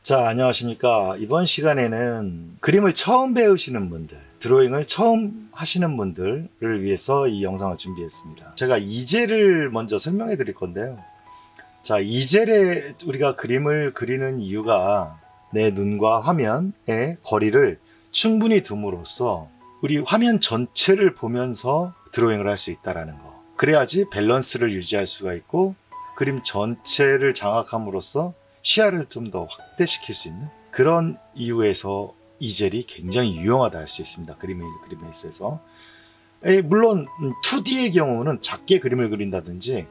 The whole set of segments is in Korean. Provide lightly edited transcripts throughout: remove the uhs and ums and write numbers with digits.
자, 안녕하십니까. 이번 시간에는 그림을 처음 배우시는 분들, 드로잉을 처음 하시는 분들을 위해서 이 영상을 준비했습니다. 제가 이젤을 먼저 설명해 드릴 건데요. 자, 이젤에 우리가 그림을 그리는 이유가 내 눈과 화면의 거리를 충분히 둠으로써 우리 화면 전체를 보면서 드로잉을 할 수 있다는 거. 그래야지 밸런스를 유지할 수가 있고 그림 전체를 장악함으로써 시야를 좀 더 확대시킬 수 있는 그런 이유에서 이젤이 굉장히 유용하다 할 수 있습니다. 그림에 있어서. 물론 2D의 경우는 작게 그림을 그린다든지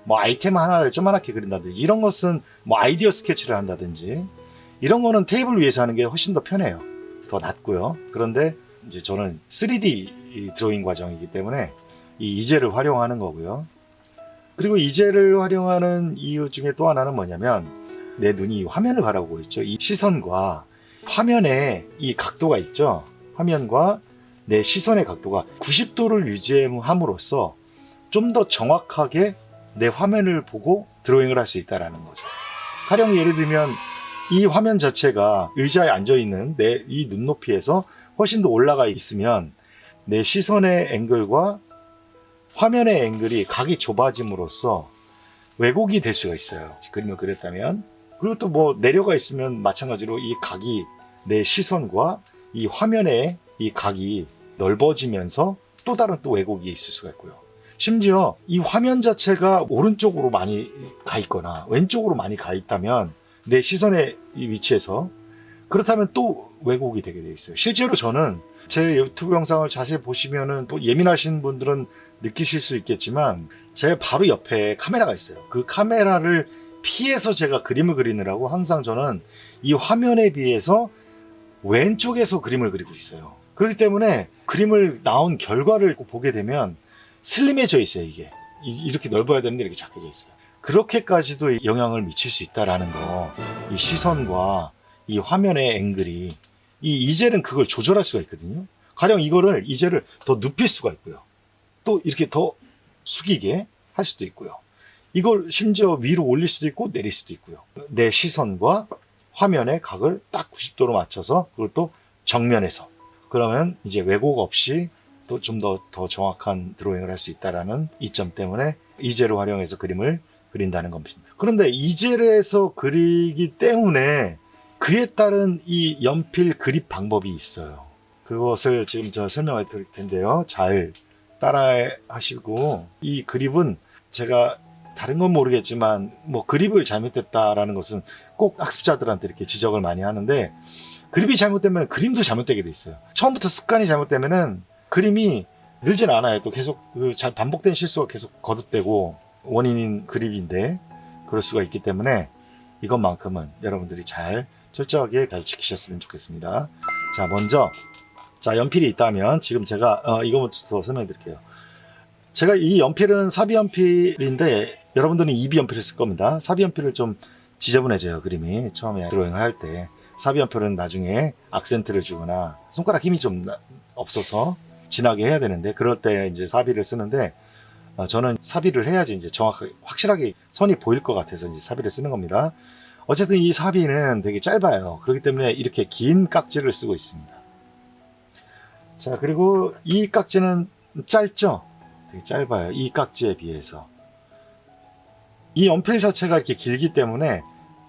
뭐 아이템 하나를 조그맣게 그린다든지 이런 것은 뭐 아이디어 스케치를 한다든지 이런 거는 테이블 위에서 하는 게 훨씬 더 편해요. 더 낫고요. 그런데 이제 저는 3D 드로잉 과정이기 때문에 이 이젤을 활용하는 거고요. 그리고 이젤을 활용하는 이유 중에 또 하나는 뭐냐면 내 눈이 화면을 바라보고 있죠. 이 시선과 화면의 이 각도가 있죠. 화면과 내 시선의 각도가 90도를 유지함으로써 좀 더 정확하게 내 화면을 보고 드로잉을 할 수 있다는 거죠. 가령 예를 들면 이 화면 자체가 의자에 앉아있는 내 이 눈높이에서 훨씬 더 올라가 있으면 내 시선의 앵글과 화면의 앵글이 각이 좁아짐으로써 왜곡이 될 수가 있어요. 그림을 그렸다면. 그리고 또 뭐 내려가 있으면 마찬가지로 이 각이 내 시선과 이 화면의 이 각이 넓어지면서 또 다른 또 왜곡이 있을 수가 있고요. 심지어 이 화면 자체가 오른쪽으로 많이 가 있거나 왼쪽으로 많이 가 있다면 내 시선의 이 위치에서 그렇다면 또 왜곡이 되게 돼 있어요. 실제로 저는 제 유튜브 영상을 자세히 보시면은 또 예민하신 분들은 느끼실 수 있겠지만 제 바로 옆에 카메라가 있어요. 그 카메라를 피해서 제가 그림을 그리느라고 항상 저는 이 화면에 비해서 왼쪽에서 그림을 그리고 있어요. 그렇기 때문에 그림을 나온 결과를 보게 되면 슬림해져 있어요. 이게 이렇게 넓어야 되는데 이렇게 작게져 있어요. 그렇게까지도 영향을 미칠 수 있다라는 거. 이 시선과 이 화면의 앵글이 이 이젤은 그걸 조절할 수가 있거든요. 가령 이젤을 더 눕힐 수가 있고요. 또 이렇게 더 숙이게 할 수도 있고요. 이걸 심지어 위로 올릴 수도 있고 내릴 수도 있고요. 내 시선과 화면의 각을 딱 90도로 맞춰서 그걸 또 정면에서 그러면 이제 왜곡 없이 또 좀 더 정확한 드로잉을 할 수 있다는 이점 때문에 이젤을 활용해서 그림을 그린다는 겁니다. 그런데 이젤에서 그리기 때문에 그에 따른 이 연필 그립 방법이 있어요. 그것을 지금 저 설명해 드릴 텐데요. 잘 따라 하시고 이 그립은 제가 다른 건 모르겠지만 뭐 그립을 잘못했다라는 것은 꼭 학습자들한테 이렇게 지적을 많이 하는데 그립이 잘못되면 그림도 잘못되게 돼 있어요. 처음부터 습관이 잘못되면은 그림이 늘진 않아요. 또 계속 잘 반복된 실수가 계속 거듭되고 원인인 그립인데 그럴 수가 있기 때문에 이것만큼은 여러분들이 잘 철저하게 잘 지키셨으면 좋겠습니다. 자, 먼저 연필이 있다면 지금 제가 이거부터 설명해 드릴게요. 제가 이 연필은 사비 연필인데 여러분들은 이비 연필을 쓸 겁니다. 사비 연필을 좀 지저분해져요. 그림이 처음에 드로잉을 할 때 사비 연필은 나중에 악센트를 주거나 손가락 힘이 좀 없어서 진하게 해야 되는데 그럴 때 이제 사비를 쓰는데 저는 사비를 해야지 이제 정확하게 확실하게 선이 보일 것 같아서 이제 사비를 쓰는 겁니다. 어쨌든 이 사비는 되게 짧아요. 그렇기 때문에 이렇게 긴 깍지를 쓰고 있습니다. 자, 그리고 이 깍지는 짧죠? 되게 짧아요. 이 깍지에 비해서. 이 연필 자체가 이렇게 길기 때문에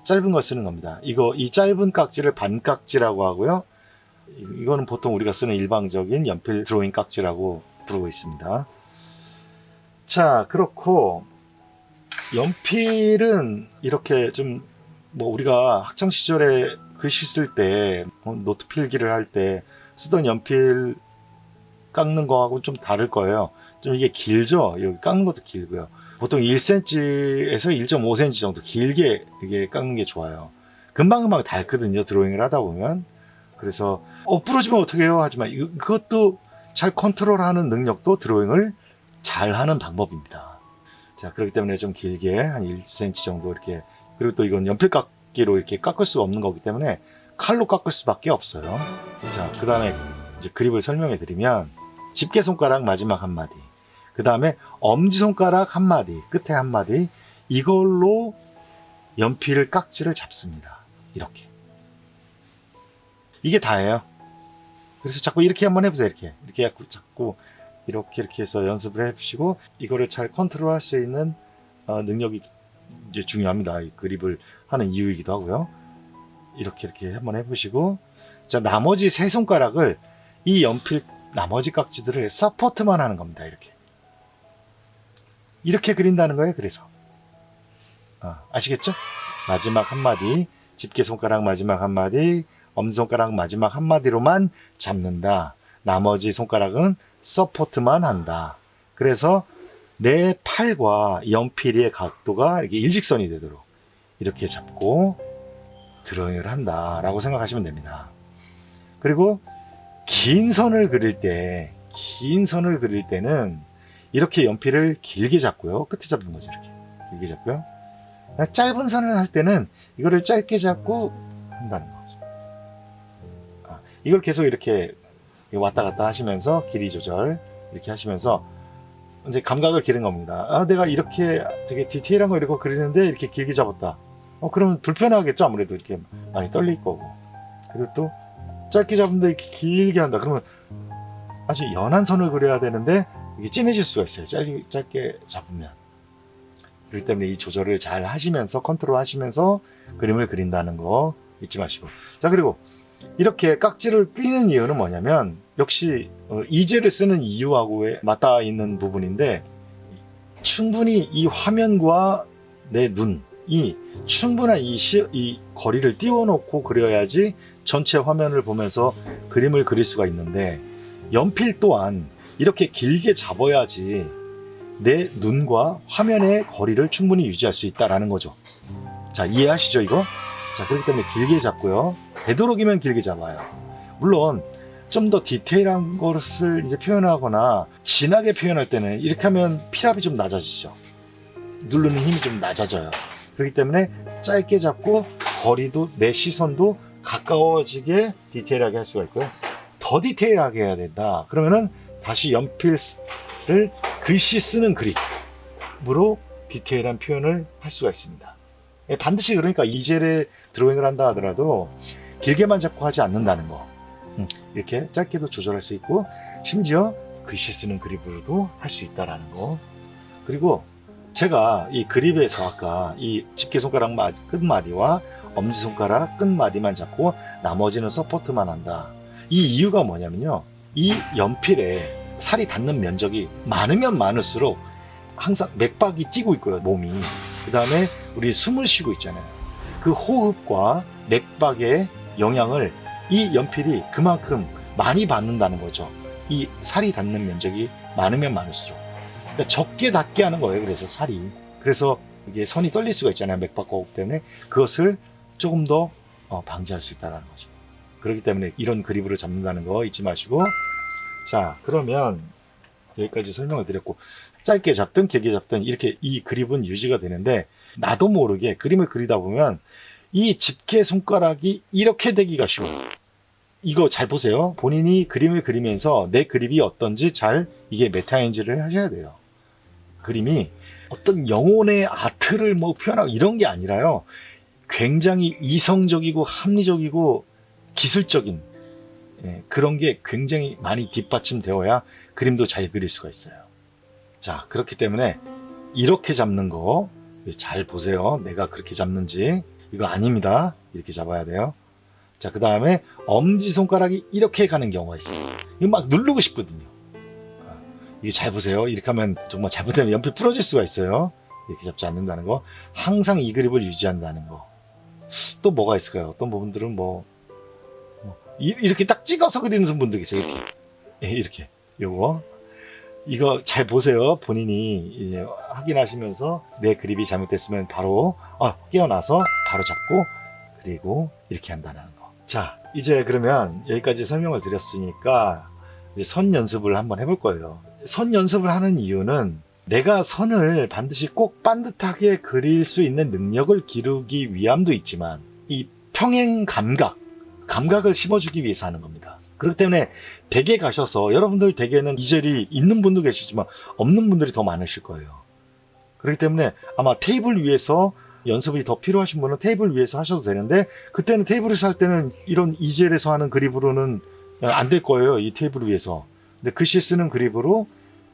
짧은 거 쓰는 겁니다. 이 짧은 깍지를 반깍지라고 하고요. 이거는 보통 우리가 쓰는 일반적인 연필 드로잉 깍지라고 부르고 있습니다. 자, 그렇고 연필은 이렇게 좀 뭐 우리가 학창 시절에 글씨 쓸 때 노트 필기를 할 때 쓰던 연필 깎는 거하고 좀 다를 거예요. 좀 이게 길죠? 여기 깎는 것도 길고요. 보통 1cm에서 1.5cm 정도 길게 이게 깎는 게 좋아요. 금방금방 닳거든요. 드로잉을 하다 보면. 그래서 부러지면 어떻게 해요? 하지만 그것도 잘 컨트롤하는 능력도 드로잉을 잘 하는 방법입니다. 자, 그렇기 때문에 좀 길게 한 1cm 정도 이렇게, 그리고 또 이건 연필 깎기로 이렇게 깎을 수가 없는 거기 때문에 칼로 깎을 수밖에 없어요. 자, 그 다음에 이제 그립을 설명해 드리면 집게 손가락 마지막 한마디, 그 다음에 엄지손가락 한마디, 끝에 한마디, 이걸로 연필 깍지를 잡습니다. 이렇게. 이게 다예요. 그래서 자꾸 이렇게 한번 해보세요. 이렇게 자꾸 이렇게 해서 연습을 해보시고 이거를 잘 컨트롤할 수 있는 능력이 이제 중요합니다. 이 그립을 하는 이유이기도 하고요. 이렇게 한번 해보시고, 자, 나머지 세 손가락을 이 연필 나머지 깍지들을 서포트만 하는 겁니다. 이렇게 그린다는 거예요. 그래서 아시겠죠? 마지막 한마디, 집게 손가락 마지막 한마디, 엄지손가락 마지막 한마디로만 잡는다. 나머지 손가락은 서포트만 한다. 그래서 내 팔과 연필의 각도가 이렇게 일직선이 되도록 이렇게 잡고 드로잉을 한다 라고 생각하시면 됩니다. 그리고 긴 선을 그릴 때는 이렇게 연필을 길게 잡고요. 끝에 잡는 거죠. 이렇게 길게 잡고요. 짧은 선을 할 때는 이거를 짧게 잡고 한다는 거죠. 이걸 계속 이렇게 왔다 갔다 하시면서 길이 조절 이렇게 하시면서 이제 감각을 기른 겁니다. 내가 이렇게 되게 디테일한 거 이렇게 그리는데 이렇게 길게 잡았다. 그러면 불편하겠죠. 아무래도 이렇게 많이 떨릴 거고. 그리고 또 짧게 잡는데 이렇게 길게 한다. 그러면 아주 연한 선을 그려야 되는데 이게 진해질 수가 있어요. 짧게 잡으면. 그렇기 때문에 이 조절을 잘 하시면서 컨트롤 하시면서 그림을 그린다는 거 잊지 마시고. 자, 그리고 이렇게 깍지를 끼는 이유는 뭐냐면 역시 이젤을 쓰는 이유하고 맞닿아 있는 부분인데, 충분히 이 화면과 내 눈이 충분한 이 거리를 띄워놓고 그려야지 전체 화면을 보면서 그림을 그릴 수가 있는데, 연필 또한 이렇게 길게 잡아야지 내 눈과 화면의 거리를 충분히 유지할 수 있다라는 거죠. 자, 이해하시죠 이거? 자, 그렇기 때문에 길게 잡고요. 되도록이면 길게 잡아요. 물론 좀 더 디테일한 것을 이제 표현하거나 진하게 표현할 때는 이렇게 하면 필압이 좀 낮아지죠. 누르는 힘이 좀 낮아져요. 그렇기 때문에 짧게 잡고 거리도 내 시선도 가까워지게 디테일하게 할 수가 있고요. 더 디테일하게 해야 된다. 그러면은 다시 연필을 글씨 쓰는 그립으로 디테일한 표현을 할 수가 있습니다. 반드시 그러니까 이젤에 드로잉을 한다 하더라도 길게만 잡고 하지 않는다는 거. 이렇게 짧게도 조절할 수 있고 심지어 글씨 쓰는 그립으로도 할 수 있다라는 거. 그리고 제가 이 그립에서 아까 이 집게손가락 끝마디와 엄지손가락 끝마디만 잡고 나머지는 서포트만 한다. 이 이유가 뭐냐면요. 이 연필에 살이 닿는 면적이 많으면 많을수록 항상 맥박이 뛰고 있고요. 몸이. 그 다음에 우리 숨을 쉬고 있잖아요. 그 호흡과 맥박의 영향을 이 연필이 그만큼 많이 받는다는 거죠. 이 살이 닿는 면적이 많으면 많을수록. 그러니까 적게 닿게 하는 거예요. 그래서 살이. 그래서 이게 선이 떨릴 수가 있잖아요. 맥박과 호흡 때문에. 그것을 조금 더 방지할 수 있다는 거죠. 그렇기 때문에 이런 그립으로 잡는다는 거 잊지 마시고. 자, 그러면 여기까지 설명을 드렸고, 짧게 잡든 길게 잡든 이렇게 이 그립은 유지가 되는데, 나도 모르게 그림을 그리다 보면 이 집게 손가락이 이렇게 되기가 쉬워요. 이거 잘 보세요. 본인이 그림을 그리면서 내 그립이 어떤지 잘 이게 메타인지를 하셔야 돼요. 그림이 어떤 영혼의 아트를 표현하고 이런 게 아니라요. 굉장히 이성적이고 합리적이고 기술적인 그런 게 굉장히 많이 뒷받침되어야 그림도 잘 그릴 수가 있어요. 자, 그렇기 때문에 이렇게 잡는 거 잘 보세요. 내가 그렇게 잡는지. 이거 아닙니다. 이렇게 잡아야 돼요. 자, 그 다음에 엄지손가락이 이렇게 가는 경우가 있어요. 이거 막 누르고 싶거든요. 이게 잘 보세요. 이렇게 하면 정말 잘못되면 연필 부러질 수가 있어요. 이렇게 잡지 않는다는 거. 항상 이 그립을 유지한다는 거. 또 뭐가 있을까요? 어떤 부분들은 이렇게 딱 찍어서 그리는 분들 계세요. 이렇게. 이거 잘 보세요. 본인이 이제 확인하시면서 내 그립이 잘못됐으면 바로 깨어나서 바로 잡고 그리고 이렇게 한다는 거. 자, 이제 그러면 여기까지 설명을 드렸으니까 이제 선 연습을 한번 해볼 거예요. 선 연습을 하는 이유는 내가 선을 반드시 꼭 반듯하게 그릴 수 있는 능력을 기르기 위함도 있지만 이 평행 감각을 심어주기 위해서 하는 겁니다. 그렇기 때문에 댁에 가셔서 여러분들 댁에는 이젤이 있는 분도 계시지만 없는 분들이 더 많으실 거예요. 그렇기 때문에 아마 테이블 위에서 연습이 더 필요하신 분은 테이블 위에서 하셔도 되는데, 그때는 테이블에서 할 때는 이런 이젤에서 하는 그립으로는 안 될 거예요. 이 테이블 위에서. 근데 글씨 쓰는 그립으로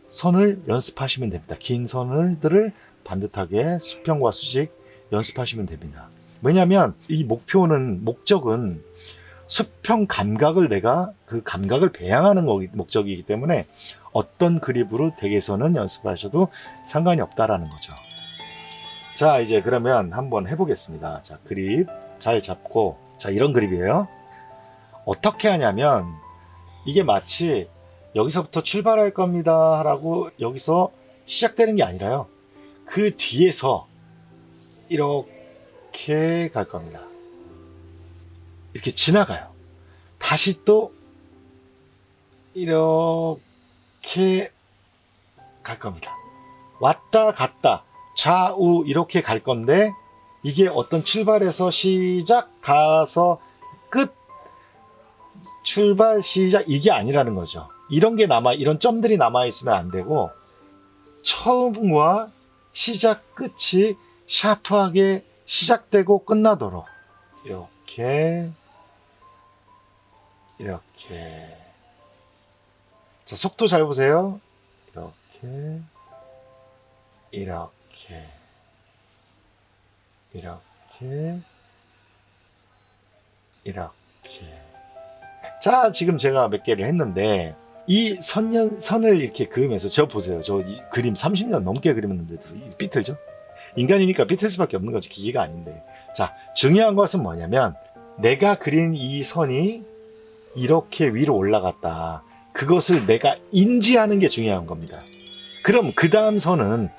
선을 연습하시면 됩니다. 긴 선들을 반듯하게 수평과 수직 연습하시면 됩니다. 왜냐하면 이 목적은 수평 감각을 내가 그 감각을 배양하는 목적이기 때문에 어떤 그립으로 댁에서는 연습하셔도 상관이 없다라는 거죠. 자, 이제 그러면 한번 해보겠습니다. 자, 그립 잘 잡고, 자, 이런 그립이에요. 어떻게 하냐면, 이게 마치 여기서부터 출발할 겁니다 라고 여기서 시작되는 게 아니라요. 그 뒤에서 이렇게 갈 겁니다. 이렇게 지나가요. 다시 또 이렇게 갈 겁니다. 왔다 갔다 좌우 이렇게 갈 건데, 이게 어떤 출발에서 시작 가서 끝 출발 시작 이게 아니라는 거죠. 이런 점들이 남아 있으면 안 되고, 처음과 시작 끝이 샤프하게 시작되고 끝나도록 이렇게 자, 속도 잘 보세요. 이렇게. 자, 지금 제가 몇 개를 했는데, 이 선을 이렇게 그으면서, 저 보세요. 저 이 그림 30년 넘게 그리는데도 삐뚤죠? 인간이니까 삐뚤 수밖에 없는 거지. 기계가 아닌데. 자, 중요한 것은 뭐냐면, 내가 그린 이 선이 이렇게 위로 올라갔다. 그것을 내가 인지하는 게 중요한 겁니다. 그럼 그 다음 선은,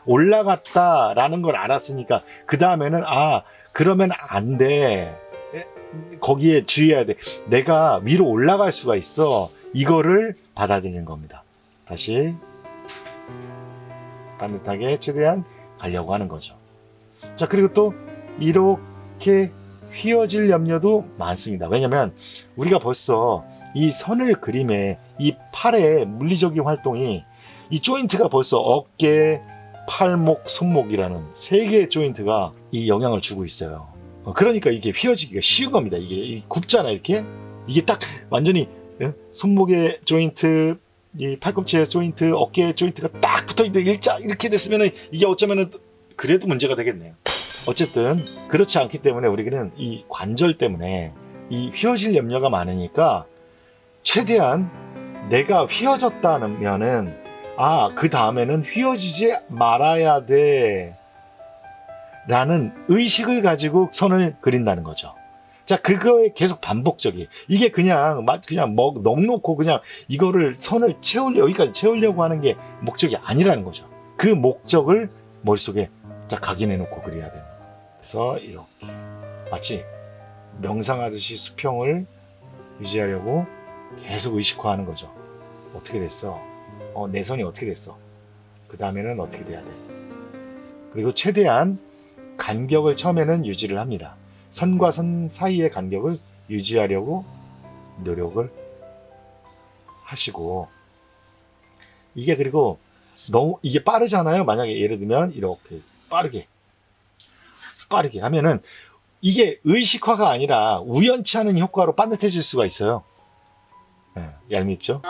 올라갔다라는 걸 알았으니까, 그 다음에는, 그러면 안 돼. 거기에 주의해야 돼. 내가 위로 올라갈 수가 있어. 이거를 받아들이는 겁니다. 다시 반듯하게 최대한 가려고 하는 거죠. 자, 그리고 또 이렇게 휘어질 염려도 많습니다. 왜냐면 우리가 벌써 이 선을 그림에 이 팔의 물리적인 활동이, 이 조인트가 벌써 어깨, 팔목, 손목이라는 3개의 조인트가 이 영향을 주고 있어요. 그러니까 이게 휘어지기가 쉬운 겁니다. 이게 굽잖아, 이렇게. 이게 딱 완전히 손목의 조인트, 이 팔꿈치의 조인트, 어깨의 조인트가 딱 붙어있는데 일자 이렇게 됐으면 이게 어쩌면은 그래도 문제가 되겠네요. 어쨌든 그렇지 않기 때문에 우리는 이 관절 때문에 이 휘어질 염려가 많으니까, 최대한 내가 휘어졌다면은 그 다음에는 휘어지지 말아야 돼 라는 의식을 가지고 선을 그린다는 거죠. 자, 그거에 계속 반복적이. 이게 그냥 넉놓고 그냥 이거를 선을 여기까지 채우려고 하는 게 목적이 아니라는 거죠. 그 목적을 머릿속에 자, 각인해 놓고 그려야 돼요. 그래서 이렇게 마치 명상하듯이 수평을 유지하려고 계속 의식화하는 거죠. 어떻게 됐어? 내 선이 어떻게 됐어? 그 다음에는 어떻게 돼야 돼? 그리고 최대한 간격을 처음에는 유지를 합니다. 선과 선 사이의 간격을 유지하려고 노력을 하시고, 이게 그리고 너무 이게 빠르잖아요. 만약에 예를 들면 이렇게 빠르게 하면은 이게 의식화가 아니라 우연치 않은 효과로 반듯해질 수가 있어요. 얄밉죠?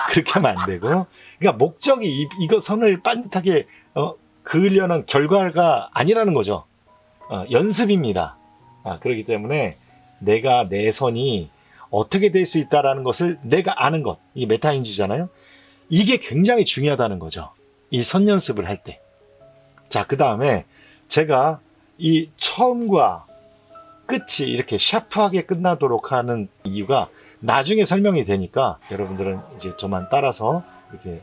그렇게 하면 안 되고, 그러니까 목적이 이거 선을 반듯하게 그으려는 결과가 아니라는 거죠. 연습입니다. 그렇기 때문에 내가 내 선이 어떻게 될 수 있다라는 것을 내가 아는 것, 이게 메타인지잖아요. 이게 굉장히 중요하다는 거죠. 이 선 연습을 할 때. 자, 그 다음에 제가 이 처음과 끝이 이렇게 샤프하게 끝나도록 하는 이유가 나중에 설명이 되니까 여러분들은 이제 저만 따라서 이렇게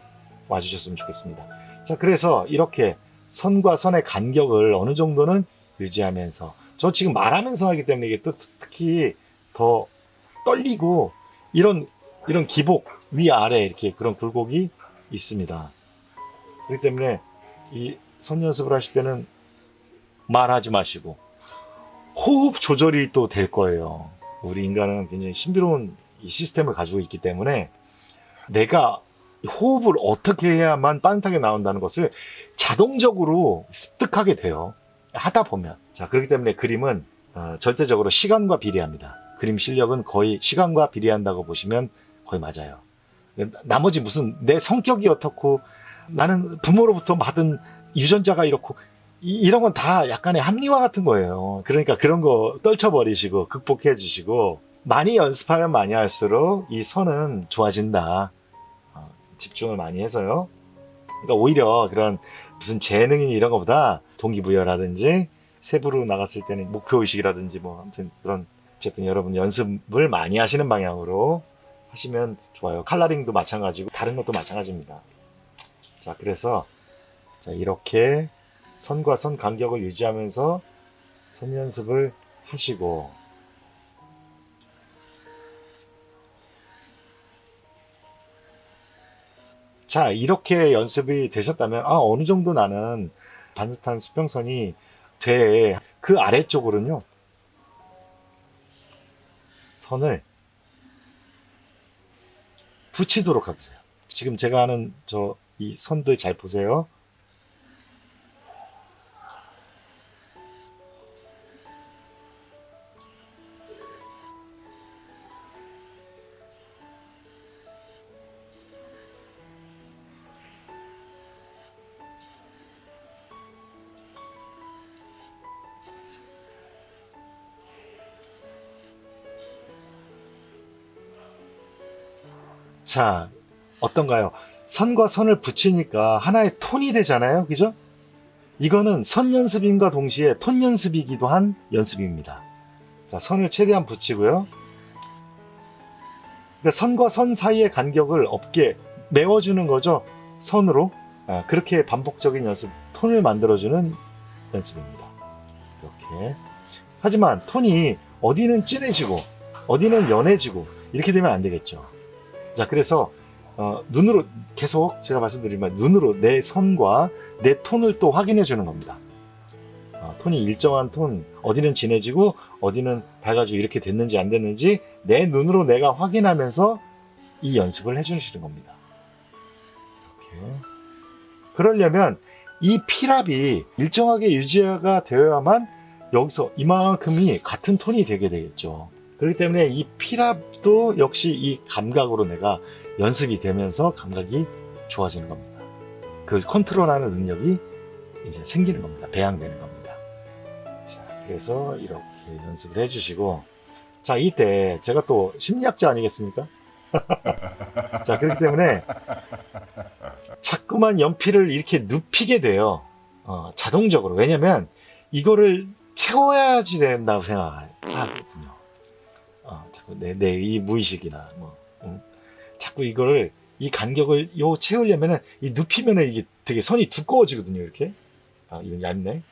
와주셨으면 좋겠습니다. 자, 그래서 이렇게 선과 선의 간격을 어느 정도는 유지하면서, 저 지금 말하면서 하기 때문에 이게 또 특히 더 떨리고, 이런 기복 위아래 이렇게 그런 굴곡이 있습니다. 그렇기 때문에 이 선 연습을 하실 때는 말하지 마시고 호흡 조절이 또 될 거예요. 우리 인간은 굉장히 신비로운 이 시스템을 가지고 있기 때문에 내가 호흡을 어떻게 해야만 반듯하게 나온다는 것을 자동적으로 습득하게 돼요. 하다 보면. 자, 그렇기 때문에 그림은 절대적으로 시간과 비례합니다. 그림 실력은 거의 시간과 비례한다고 보시면 거의 맞아요. 나머지 무슨 내 성격이 어떻고 나는 부모로부터 받은 유전자가 이렇고 이런 건 다 약간의 합리화 같은 거예요. 그러니까 그런 거 떨쳐버리시고 극복해 주시고 많이 연습하면 많이 할수록 이 선은 좋아진다. 집중을 많이 해서요. 그러니까 오히려 그런 무슨 재능이 이런 것보다 동기부여라든지 세부로 나갔을 때는 목표의식이라든지 뭐 아무튼 그런 어쨌든 여러분 연습을 많이 하시는 방향으로 하시면 좋아요. 칼라링도 마찬가지고 다른 것도 마찬가지입니다. 자, 그래서 자, 이렇게 선과 선 간격을 유지하면서 선 연습을 하시고 자, 이렇게 연습이 되셨다면 어느 정도 나는 반듯한 수평선이 돼. 그 아래쪽으로는요 선을 붙이도록 해보세요. 지금 제가 하는 이 선들 잘 보세요. 자, 어떤가요? 선과 선을 붙이니까 하나의 톤이 되잖아요. 그죠? 이거는 선 연습임과 동시에 톤 연습이기도 한 연습입니다. 자, 선을 최대한 붙이고요. 그러니까 선과 선 사이의 간격을 없게 메워주는 거죠. 선으로. 그렇게 반복적인 연습, 톤을 만들어주는 연습입니다. 이렇게. 하지만 톤이 어디는 진해지고 어디는 연해지고 이렇게 되면 안 되겠죠. 자, 그래서 눈으로 계속 제가 말씀드리면 눈으로 내 선과 내 톤을 또 확인해 주는 겁니다. 톤이 일정한 톤, 어디는 진해지고 어디는 밝아지고 이렇게 됐는지 안 됐는지 내 눈으로 내가 확인하면서 이 연습을 해주시는 겁니다. 이렇게. 그러려면 이 피랍이 일정하게 유지가 되어야만 여기서 이만큼이 같은 톤이 되게 되겠죠. 그렇기 때문에 이 피랍도 역시 이 감각으로 내가 연습이 되면서 감각이 좋아지는 겁니다. 그걸 컨트롤하는 능력이 이제 생기는 겁니다. 배양되는 겁니다. 자, 그래서 이렇게 연습을 해주시고, 자, 이때 제가 또 심리학자 아니겠습니까? 자, 그렇기 때문에 자꾸만 연필을 이렇게 눕히게 돼요. 자동적으로. 왜냐면 이거를 채워야지 된다고 생각하거든요. 자꾸 내 이 무의식이나 자꾸 이거를 이 간격을 채우려면은 이 눕히면은 이게 되게 선이 두꺼워지거든요. 이렇게. 이건 얇네.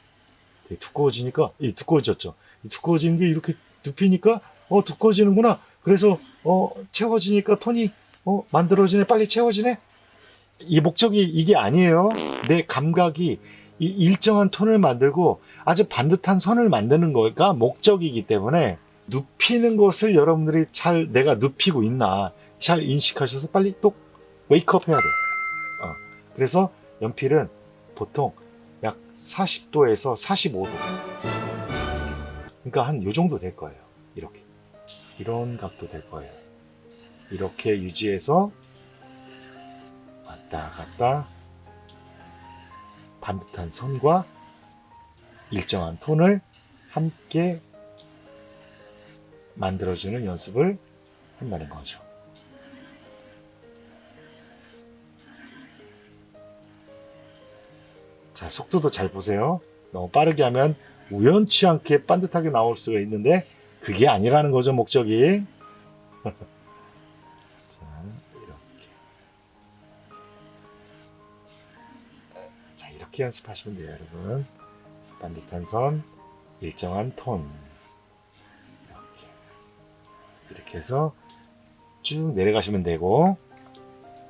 되게 두꺼워지니까 두꺼워졌죠. 이 두꺼워지는 게 이렇게 눕히니까 두꺼워지는구나. 그래서 채워지니까 톤이 만들어지네. 빨리 채워지네. 이 목적이 이게 아니에요. 내 감각이 이 일정한 톤을 만들고 아주 반듯한 선을 만드는 거가 목적이기 때문에 눕히는 것을 여러분들이 잘 내가 눕히고 있나 잘 인식하셔서 빨리 또 웨이크업 해야 돼요. 그래서 연필은 보통 약 40도에서 45도. 그러니까 한 요 정도 될 거예요. 이렇게. 이런 각도 될 거예요. 이렇게 유지해서 왔다 갔다 반듯한 선과 일정한 톤을 함께 만들어주는 연습을 한다는 거죠. 자, 속도도 잘 보세요. 너무 빠르게 하면 우연치 않게 반듯하게 나올 수가 있는데 그게 아니라는 거죠, 목적이. 자, 이렇게. 자, 이렇게 연습하시면 돼요, 여러분. 반듯한 선, 일정한 톤. 이렇게 해서 쭉 내려가시면 되고,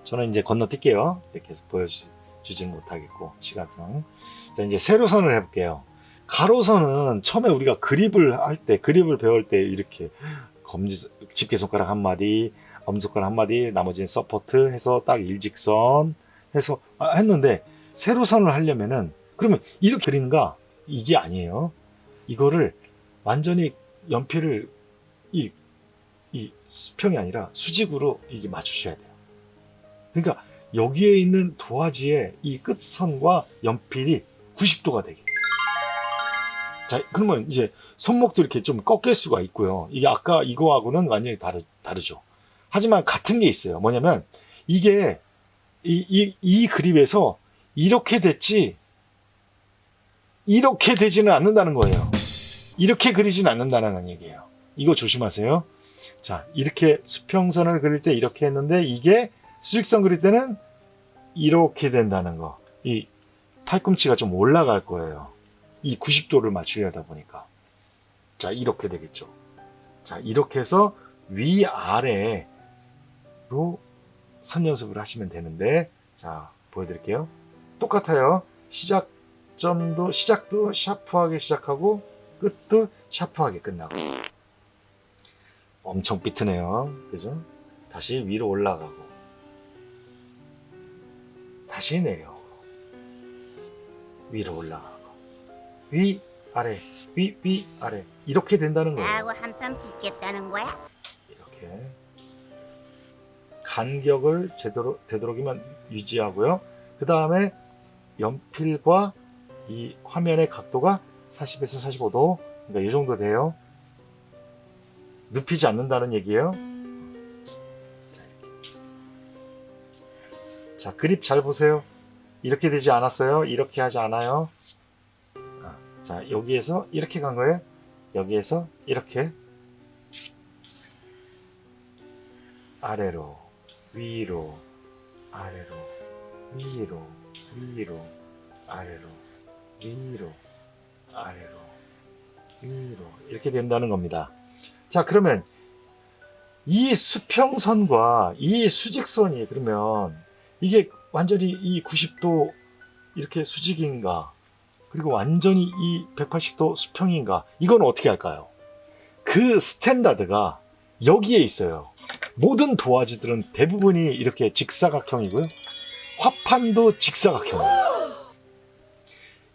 저는 이제 건너뛸게요. 계속 보여주지는 못하겠고, 시간상. 자, 이제 세로선을 해볼게요. 가로선은 처음에 우리가 그립을 배울 때 이렇게 집게손가락 한 마디, 엄지손가락 한 마디, 나머지는 서포트 해서 딱 일직선 해서 했는데, 세로선을 하려면은, 그러면 이렇게 그린가? 이게 아니에요. 이거를 완전히 연필을 이 수평이 아니라 수직으로 이게 맞추셔야 돼요. 그러니까 여기에 있는 도화지의 이 끝선과 연필이 90도가 되게. 자, 그러면 이제 손목도 이렇게 좀 꺾일 수가 있고요. 이게 아까 이거하고는 완전히 다르죠. 하지만 같은 게 있어요. 뭐냐면 이게 이 그립에서 이렇게 됐지 이렇게 되지는 않는다는 거예요. 이렇게 그리지는 않는다는 얘기예요. 이거 조심하세요. 자, 이렇게 수평선을 그릴 때 이렇게 했는데 이게 수직선 그릴 때는 이렇게 된다는 거. 이 팔꿈치가 좀 올라갈 거예요. 이 90도를 맞추려다 보니까. 자, 이렇게 되겠죠. 자, 이렇게 해서 위아래로 선 연습을 하시면 되는데, 자, 보여드릴게요. 똑같아요. 시작도 샤프하게 시작하고, 끝도 샤프하게 끝나고. 엄청 삐트네요. 그죠? 다시 위로 올라가고, 다시 내려오고, 위로 올라가고, 위, 아래, 위, 아래. 이렇게 된다는 거예요. 나하고 한판 붙겠다는 거야? 이렇게. 간격을 되도록이면 유지하고요. 그 다음에 연필과 이 화면의 각도가 40에서 45도. 그러니까 이 정도 돼요. 눕히지 않는다는 얘기예요. 자, 그립 잘 보세요. 이렇게 되지 않았어요. 이렇게 하지 않아요. 자, 여기에서 이렇게 간 거예요. 여기에서 이렇게 아래로, 위로, 아래로, 위로, 아래로, 위로, 아래로, 위로 이렇게 된다는 겁니다. 자, 그러면 이 수평선과 이 수직선이 그러면 이게 완전히 이 90도 이렇게 수직인가, 그리고 완전히 이 180도 수평인가, 이건 어떻게 할까요? 그 스탠다드가 여기에 있어요. 모든 도화지들은 대부분이 이렇게 직사각형이고요. 화판도 직사각형이에요.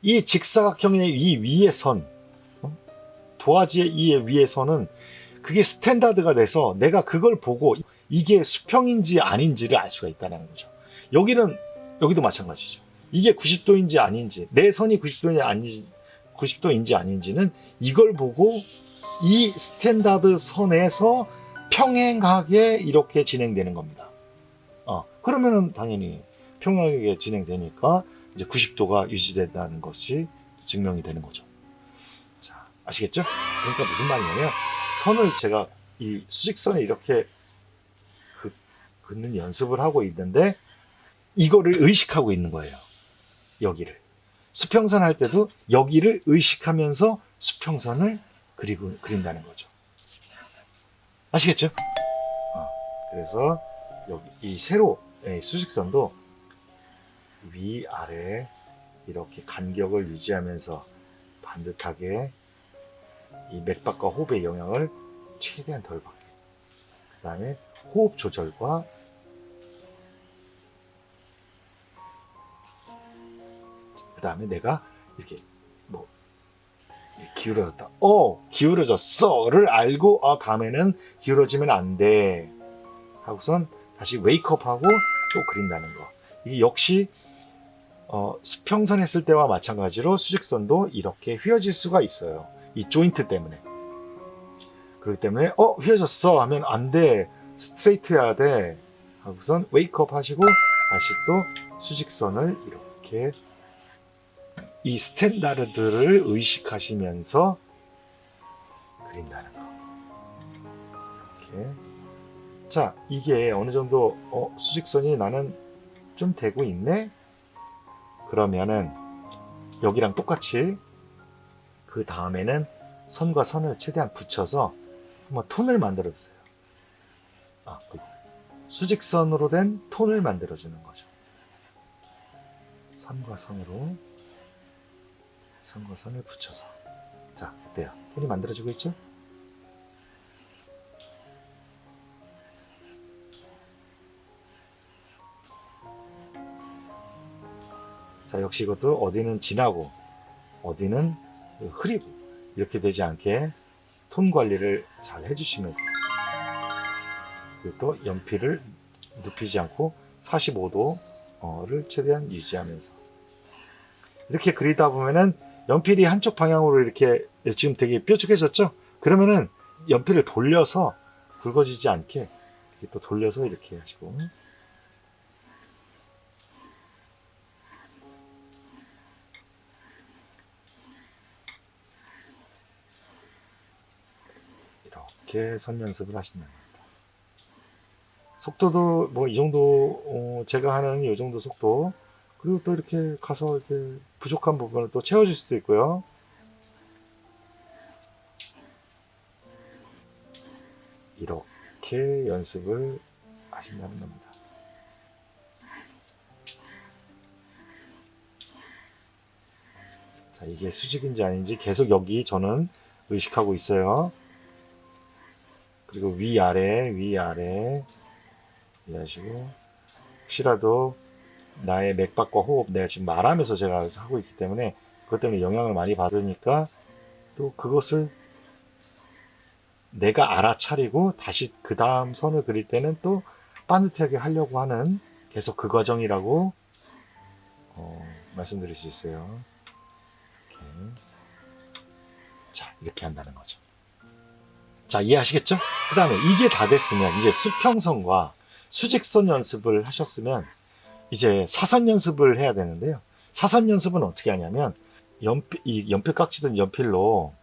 이 직사각형의 이 위의 선, 도화지의 이 위의 선은 그게 스탠다드가 돼서 내가 그걸 보고 이게 수평인지 아닌지를 알 수가 있다는 거죠. 여기도 마찬가지죠. 이게 90도인지 아닌지, 내 선이 90도인지 아닌지는 이걸 보고 이 스탠다드 선에서 평행하게 이렇게 진행되는 겁니다. 그러면은 당연히 평행하게 진행되니까 이제 90도가 유지된다는 것이 증명이 되는 거죠. 자, 아시겠죠? 그러니까 무슨 말이냐면 선을 제가 이 수직선에 이렇게 긋는 연습을 하고 있는데 이거를 의식하고 있는 거예요. 여기를. 수평선 할 때도 여기를 의식하면서 수평선을 그린다는 거죠. 아시겠죠? 그래서 여기 이 세로 수직선도 위아래 이렇게 간격을 유지하면서 반듯하게 이 맥박과 호흡의 영향을 최대한 덜 받게. 그 다음에 호흡 조절과 그 다음에 내가 이렇게 뭐 기울어졌다. 기울어졌어를 알고 다음에는 기울어지면 안 돼. 하고선 다시 웨이크업하고 또 그린다는 거. 이게 역시 수평선 했을 때와 마찬가지로 수직선도 이렇게 휘어질 수가 있어요. 이 조인트 때문에. 그렇기 때문에 휘어졌어 하면 안 돼. 스트레이트 해야 돼. 하고선 웨이크업 하시고 다시 또 수직선을 이렇게 이 스탠다드를 의식하시면서 그린다는 거. 이렇게. 자, 이게 어느 정도 수직선이 나는 좀 되고 있네. 그러면은 여기랑 똑같이 그 다음에는 선과 선을 최대한 붙여서 한번 톤을 만들어 보세요. 수직선으로 된 톤을 만들어 주는 거죠. 선과 선으로 선과 선을 붙여서. 자, 어때요? 톤이 만들어지고 있죠? 자, 역시 이것도 어디는 진하고 어디는 흐리고 이렇게 되지 않게 톤 관리를 잘 해주시면서, 그리고 또 연필을 눕히지 않고 45도를 최대한 유지하면서 이렇게 그리다 보면은 연필이 한쪽 방향으로 이렇게 지금 되게 뾰족해졌죠? 그러면은 연필을 돌려서 굵어지지 않게 이렇게 또 돌려서 이렇게 하시고, 이렇게 선 연습을 하신다는 겁니다. 속도도 뭐 이 정도, 제가 하는 이 정도 속도, 그리고 또 이렇게 가서 이렇게 부족한 부분을 또 채워줄 수도 있고요. 이렇게 연습을 하신다는 겁니다. 자, 이게 수직인지 아닌지 계속 여기 저는 의식하고 있어요. 그리고 위아래 이해하시고, 혹시라도 나의 맥박과 호흡, 내가 지금 말하면서 제가 하고 있기 때문에 그것 때문에 영향을 많이 받으니까 또 그것을 내가 알아차리고 다시 그 다음 선을 그릴 때는 또 빠듯하게 하려고 하는 계속 그 과정이라고 말씀드릴 수 있어요. 이렇게. 자, 이렇게 한다는 거죠. 자, 이해하시겠죠? 그 다음에 이게 다 됐으면 이제 수평선과 수직선 연습을 하셨으면 이제 사선 연습을 해야 되는데요. 사선 연습은 어떻게 하냐면 이 연필 깍지든 연필로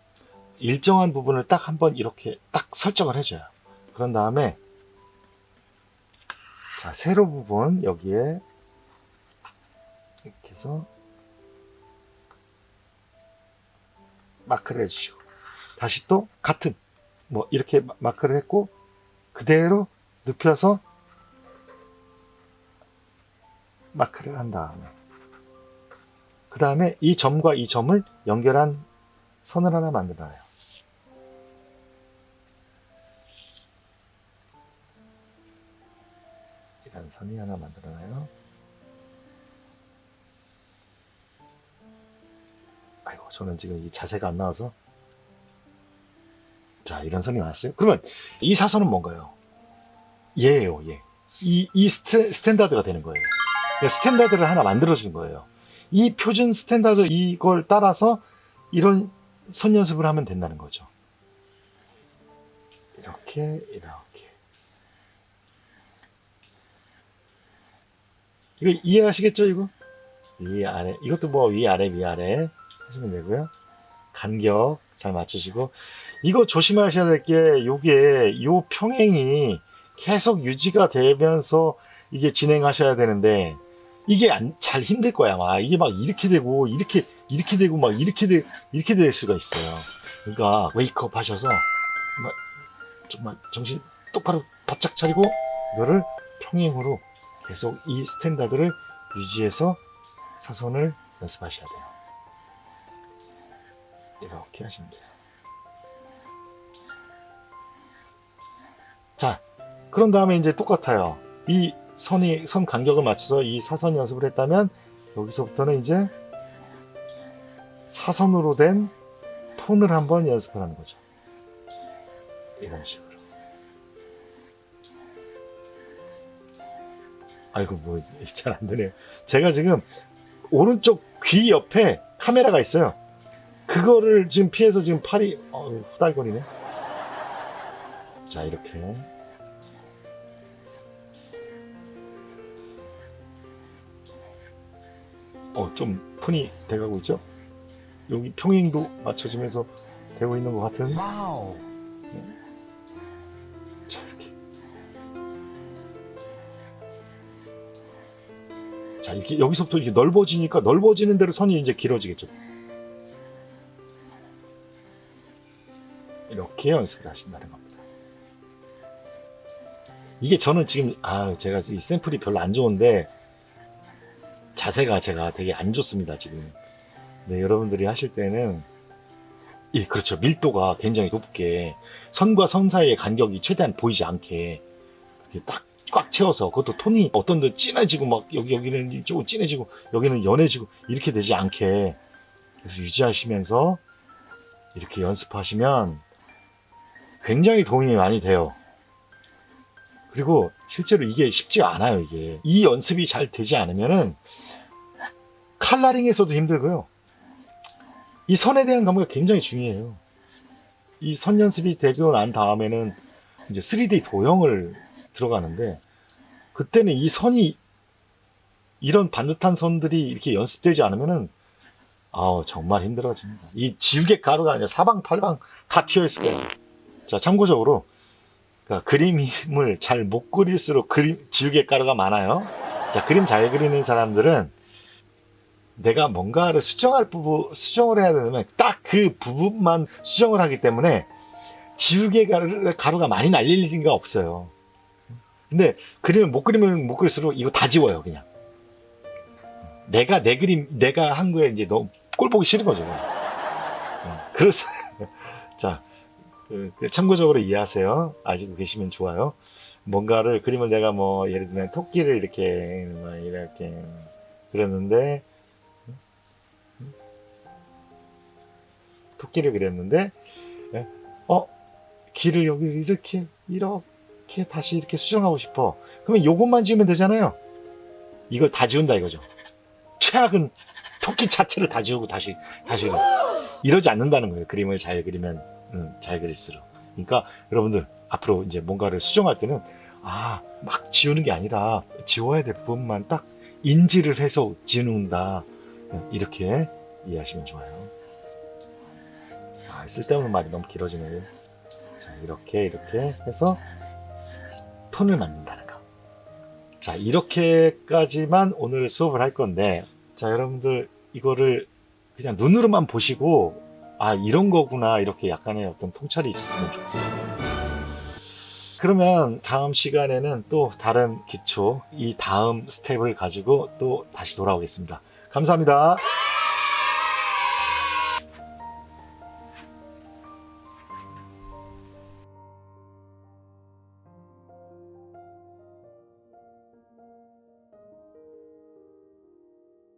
일정한 부분을 딱 한번 이렇게 딱 설정을 해줘요. 그런 다음에 자, 세로 부분 여기에 이렇게 해서 마크를 해주시고, 다시 또 같은 뭐 이렇게 마크를 했고 그대로 눕혀서 마크를 한 다음에 그 다음에 이 점과 이 점을 연결한 선을 하나 만들어요. 이런 선이 하나 만들어놔요. 아이고, 저는 지금 이 자세가 안 나와서. 자, 이런 선이 나왔어요. 그러면 이 사선은 뭔가요? 얘예요, 얘. 이 스탠다드가 되는 거예요. 그러니까 스탠다드를 하나 만들어준 거예요. 이 표준 스탠다드 이걸 따라서 이런 선 연습을 하면 된다는 거죠. 이렇게. 이거 이해하시겠죠, 이거? 위아래. 이것도 뭐 위아래 하시면 되고요. 간격 잘 맞추시고, 이거 조심하셔야 될 게, 요 평행이 계속 유지가 되면서 이게 진행하셔야 되는데, 이게 잘 힘들 거야, 아마. 이게 막 이렇게 되고, 이렇게 되고, 막 이렇게 될 수가 있어요. 그러니까, 웨이크업 하셔서, 정말 정신 똑바로 바짝 차리고, 이거를 평행으로 계속 이 스탠다드를 유지해서 사선을 연습하셔야 돼요. 이렇게 하시면 돼요. 자, 그런 다음에 이제 똑같아요. 이 선 간격을 맞춰서 이 사선 연습을 했다면, 여기서부터는 이제 사선으로 된 톤을 한번 연습을 하는 거죠. 이런 식으로. 아이고, 뭐 잘 안 되네요. 제가 지금 오른쪽 귀 옆에 카메라가 있어요. 그거를 지금 피해서 지금 팔이 후달거리네. 자, 이렇게. 좀 톤이 돼가고 있죠? 여기 평행도 맞춰지면서 되고 있는 것 같은. 와우. 자, 이렇게. 자, 이렇게 여기서부터 이렇게 넓어지니까 넓어지는 대로 선이 이제 길어지겠죠. 이렇게 연습을 하신다는 겁니다. 이게 저는 지금 제가 이 샘플이 별로 안 좋은데 자세가 제가 되게 안 좋습니다, 지금. 네, 여러분들이 하실 때는 그렇죠. 밀도가 굉장히 높게 선과 선 사이의 간격이 최대한 보이지 않게 이렇게 딱 꽉 채워서, 그것도 톤이 어떤 데 진해지고 막 여기는 조금 진해지고 여기는 연해지고 이렇게 되지 않게 그래서 유지하시면서 이렇게 연습하시면 굉장히 도움이 많이 돼요. 그리고 실제로 이게 쉽지가 않아요. 이게 이 연습이 잘 되지 않으면은 칼라링에서도 힘들고요. 이 선에 대한 감각이 굉장히 중요해요. 이 선 연습이 되고 난 다음에는 이제 3D 도형을 들어가는데, 그때는 이 선이, 이런 반듯한 선들이 이렇게 연습되지 않으면은 정말 힘들어집니다. 이 지우개 가루가 아니라 사방팔방 다 튀어 있을 거예요. 자, 참고적으로 그러니까 그림을 잘 못 그릴수록 지우개 가루가 많아요. 자, 그림 잘 그리는 사람들은 내가 뭔가를 수정을 해야 되면 딱 그 부분만 수정을 하기 때문에 지우개 가루가 많이 날릴 리가 없어요. 근데 그림을 못 그리면 못 그릴수록 이거 다 지워요, 그냥. 내가 한 거에 이제 너무 꼴 보기 싫은 거죠. 그래서, 자, 참고적으로 이해하세요. 아시고 계시면 좋아요. 뭔가를, 그림을 내가 뭐, 예를 들면 토끼를 이렇게 그렸는데, 토끼를 그렸는데, 길을 여기 이렇게 다시 이렇게 수정하고 싶어. 그러면 요것만 지우면 되잖아요. 이걸 다 지운다 이거죠. 최악은 토끼 자체를 다 지우고 다시 이러지 않는다는 거예요. 그림을 잘 그리면 잘 그릴수록. 그러니까 여러분들 앞으로 이제 뭔가를 수정할 때는 막 지우는 게 아니라 지워야 될 부분만 딱 인지를 해서 지운다. 이렇게 이해하시면 좋아요. 쓸데없는 말이 너무 길어지네요. 자, 이렇게 해서 톤을 만든다는 거. 자, 이렇게까지만 오늘 수업을 할 건데, 자, 여러분들 이거를 그냥 눈으로만 보시고 이런 거구나, 이렇게 약간의 어떤 통찰이 있었으면 좋겠어요. 그러면 다음 시간에는 또 다른 기초, 이 다음 스텝을 가지고 또 다시 돌아오겠습니다. 감사합니다.